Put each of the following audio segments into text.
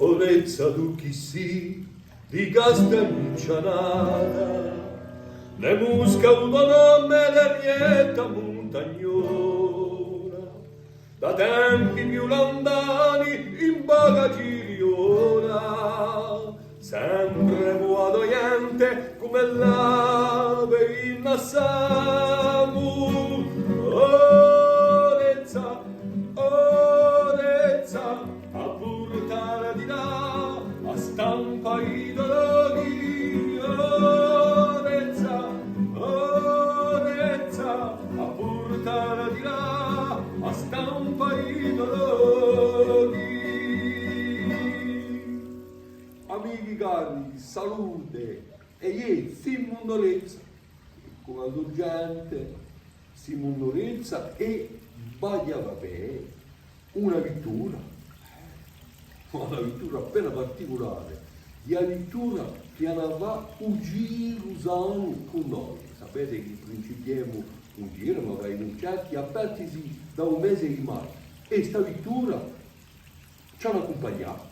Olezza tu chi si, di Castelluccianata, le musca un nome le mieta montagnola, da tempi più lontani in Bagagiriona, sempre guadoiente come l'ave in Nassamu. Orezza, orezza, a portare di là, a stampa i dolori. Orezza, orezza, a portare di là, a stampa i dolori. Amici cari, salute e ieri Simondolezza, come l'urgente Simondolezza e Bagliavapè, una vittura appena particolare, di addirittura che andava un giro con noi. Sapete che principiamo un giro, ma vai in cerchi apertisi da un mese di marzo e sta vittura ci hanno accompagnato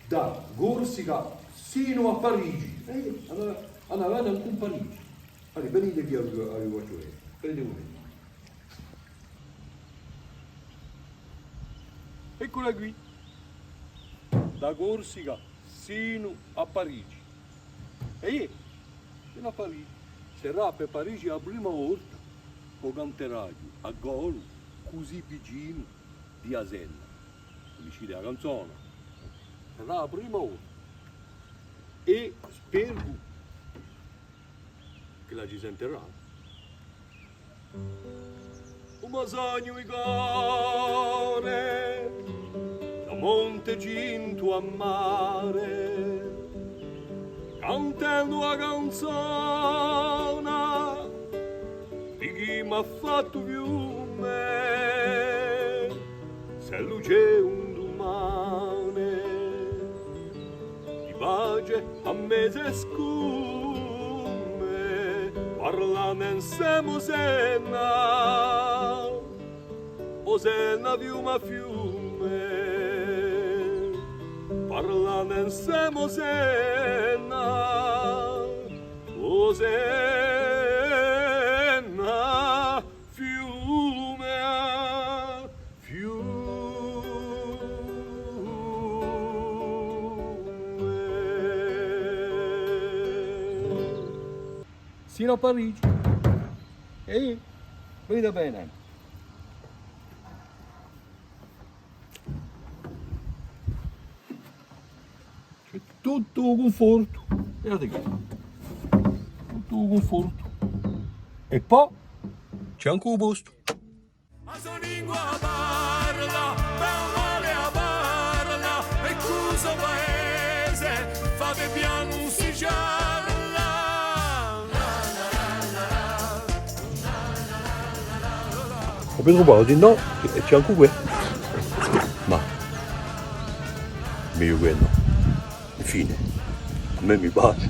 da Corsica sino a Parigi. Andavano anche in Parigi. Allora, venite qui a Guacciolè, prendete un momento. Eccola qui, da Corsica sino a Parigi. E fino a Parigi, sarà per Parigi la prima volta che canterai a Golo così vicino di Asenna. Vicino alla canzone. Sarà la prima volta. E spero che la ci sentirà. Come sogno i cuore, da Monte Ginto a mare, cantando la canzone di chi m'ha fatto fiume, se luce un domani, di pace a me se scume, parlando insieme senna, o senna fiume a fiume, parlando insieme senna, o senna fiume a fiume. Sino a Parigi. E venite bene. C'è tutto conforto. Guardate qui. Tutto conforto. E poi c'è anche un posto. La sua lingua parla, male a parla, e cosa paese, fate piano un si ciarla. Ho trovato di no, e c'è anche quello. Ma meglio quello. Infine, a me mi piace.